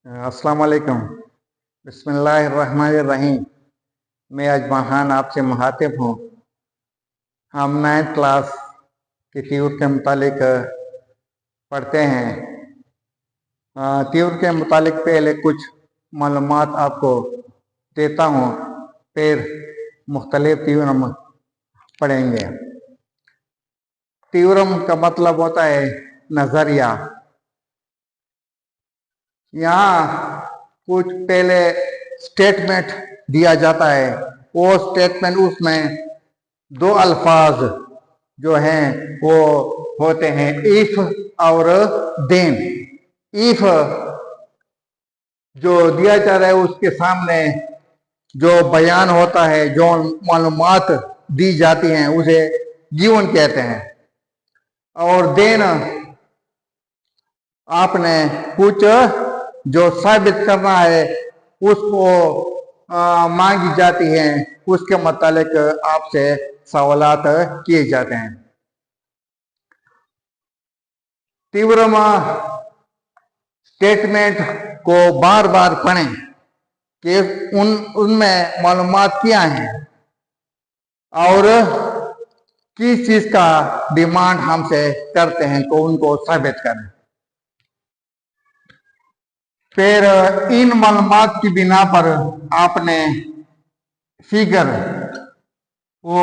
अस्सलाम वालेकुम। बिस्मिल्लाहिर्रहमानिर्रहीम। मैं आज महान आपसे मुखातिब हूँ। हम 9th क्लास की तीव्र के मुतालिक पढ़ते हैं। तीव्र के मुतालिक पहले कुछ मालूमात आपको देता हूँ, फिर मुख्तलिफ तीव्रम पढ़ेंगे। तीव्रम का मतलब होता है नजरिया। यहाँ कुछ पहले स्टेटमेंट दिया जाता है। वो स्टेटमेंट उसमें दो अल्फाज जो हैं वो होते हैं इफ और देन। इफ जो दिया जा रहा है उसके सामने जो बयान होता है, जो मालूमात दी जाती हैं उसे गिवन कहते हैं। और देन आपने कुछ जो साबित करना है उसको मांगी जाती है, उसके मुतालिक आपसे सवालात किए जाते हैं। तीव्रम स्टेटमेंट को बार बार पढ़ें कि उनमें मालूमात क्या हैं और किस चीज का डिमांड हमसे करते हैं तो उनको साबित करें। फिर इन मालूमात की बिना पर आपने फिगर वो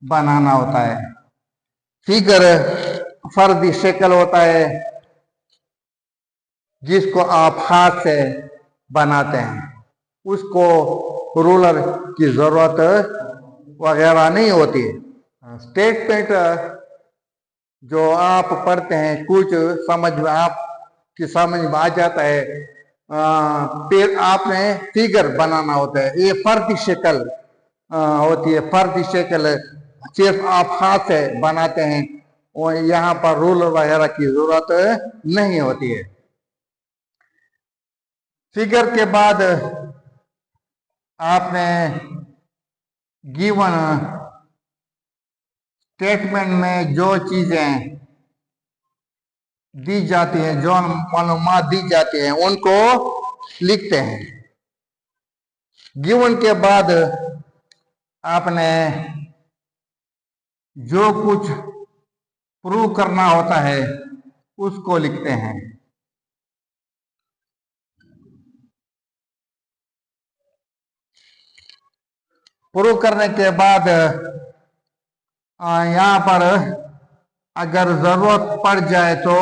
बनाना होता है। फिगर फर्दी शक्ल होता है जिसको आप हाथ से बनाते हैं, उसको रूलर की जरूरत वगैरह नहीं होती। स्टेटमेंट जो आप पढ़ते हैं कुछ समझ में आपकी समझ में आ जाता है, फिर आपने फिगर बनाना होता है। ये फर्दी शक्ल होती है। फर्दी शक्ल सिर्फ आप हाथ से बनाते हैं और यहाँ पर रूलर वगैरह की जरूरत नहीं होती है। फिगर के बाद आपने गिवन स्टेटमेंट में जो चीजें दी जाती हैं, जो मालूमात दी जाती हैं उनको लिखते हैं। गिवन के बाद आपने जो कुछ प्रूव करना होता है उसको लिखते हैं। प्रूव करने के बाद यहाँ पर अगर जरूरत पड़ जाए तो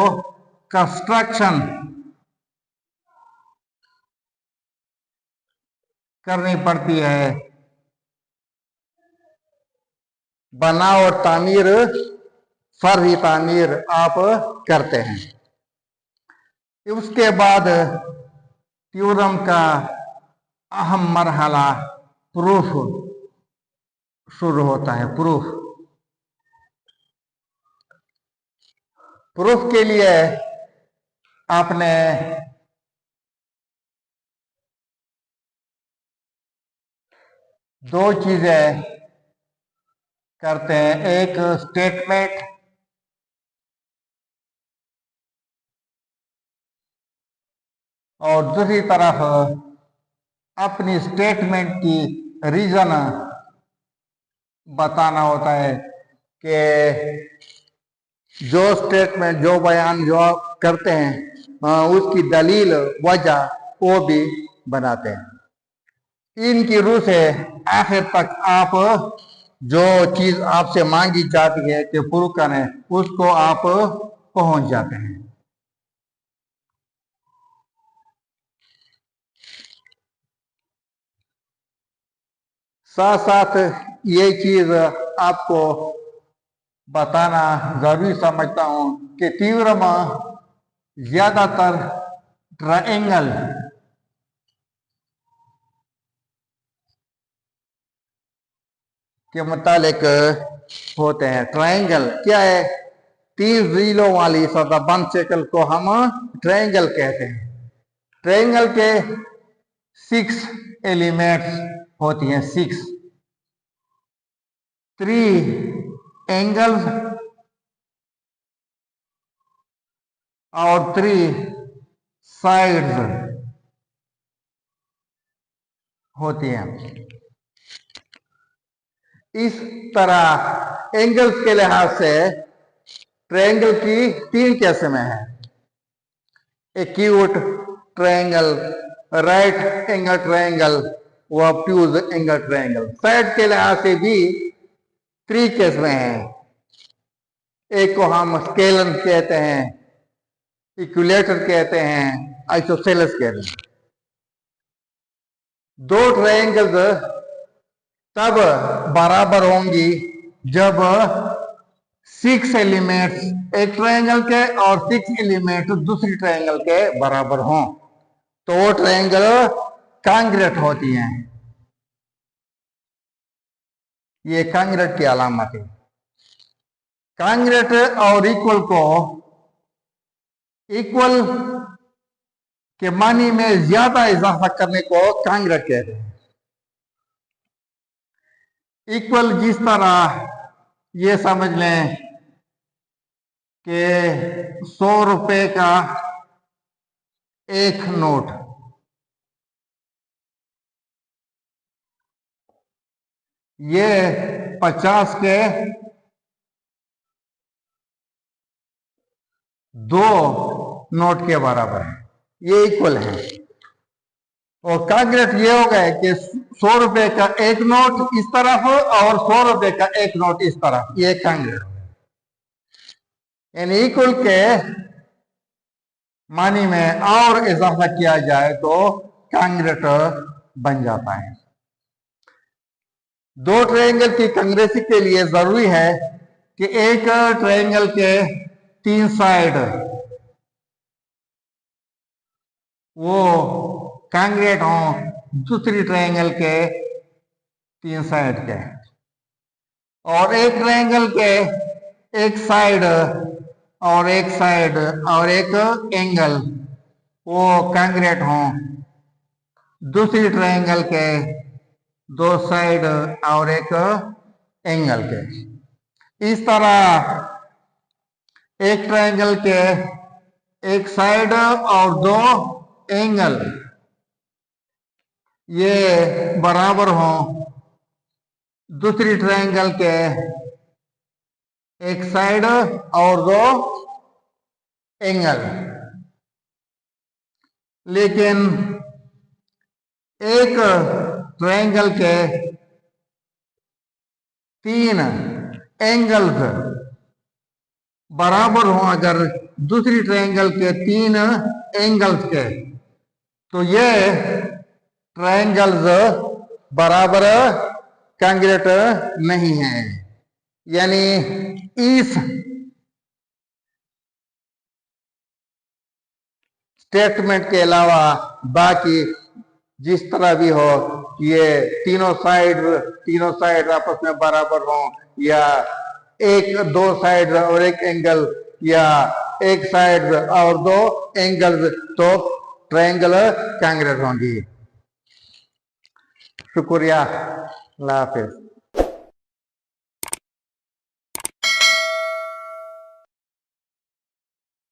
कंस्ट्रक्शन करनी पड़ती है। बना और तामीर, फर्जी तामीर आप करते हैं। उसके बाद थ्योरम का अहम मरहला प्रूफ शुरू होता है। प्रूफ के लिए आपने दो चीजें करते हैं, एक स्टेटमेंट और दूसरी तरफ अपनी स्टेटमेंट की रीजन बताना होता है कि जो स्टेटमेंट जो बयान जो करते हैं उसकी दलील वजह वो भी बनाते हैं। इनकी रूह से आखिर तक आप जो चीज आपसे मांगी जाती है कि प्रूव करें उसको आप पहुंच जाते हैं। साथ साथ ये चीज आपको बताना जरूरी समझता हूं कि तीव्रम ज्यादातर ट्रायंगल के मुतालिक होते हैं। ट्रायंगल क्या है? 3 जीलों वाली सतह बंद शक्ल को हम ट्रायंगल कहते हैं। ट्रायंगल के 6 एलिमेंट्स होती हैं। 3 एंगल्स और 3 साइड्स। होती है। इस तरह एंगल्स के लिहाज से ट्रायंगल की 3 किस्में हैं। Acute triangle, right angle triangle व ऑब्ट्यूज एंगल ट्रायंगल। साइड के लिहाज से भी 3 किस्में हैं। एक को हम स्केलन कहते हैं, इक्विलेटर कहते हैं, आइसोसेलेस कहते हैं। 2 ट्रायंगल्स तब बराबर होंगी जब 6 एलिमेंट्स एक ट्रायंगल के और 6 एलिमेंट दूसरी ट्रायंगल के बराबर हों, तो वो ट्रायंगल कांग्रेट होती हैं। ये कांग्रेट की अलामत है। कांग्रेट और इक्वल को इक्वल के मानी में ज्यादा इजाफा करने को कांग्रेट कहते हैं। इक्वल जिस तरह ये समझ लें कि 100 रुपए का एक नोट, ये 50 के 2 नोट के बराबर है, ये इक्वल है। और कांग्रेट ये हो गए कि 100 रुपए का एक नोट इस तरफ और 100 रुपए का एक नोट इस तरफ, ये कांग्रेट हो गया। यानी इक्वल के मानी में और इजाफा किया जाए तो कांग्रेट बन जाता है। 2 ट्रायंगल की कांग्रेसी के लिए जरूरी है कि एक ट्रायंगल के 3 साइड वो कांग्रेट हों दूसरी ट्रायंगल के 3 साइड के, और एक ट्रायंगल के एक साइड और एक साइड और एक एंगल वो कांग्रेट हों दूसरी ट्रायंगल के 2 साइड और एक एंगल के। इस तरह एक ट्रायंगल के एक साइड और 2 एंगल ये बराबर हों दूसरी ट्रायंगल के एक साइड और 2 एंगल। लेकिन एक ट्रायंगल के 3 एंगल्स बराबर हों अगर दूसरी ट्रायंगल के 3 एंगल्स के, तो ये ट्रायंगल्स बराबर कांग्रेट नहीं है। यानी इस स्टेटमेंट के अलावा बाकी जिस तरह भी हो, ये तीनों साइड आपस में बराबर हो, या 2 साइड और एक एंगल, या एक साइड और 2 एंगल, तो ट्रायंगल कांग्रेट होंगी। शुक्रिया, अल्लाह हाफिज।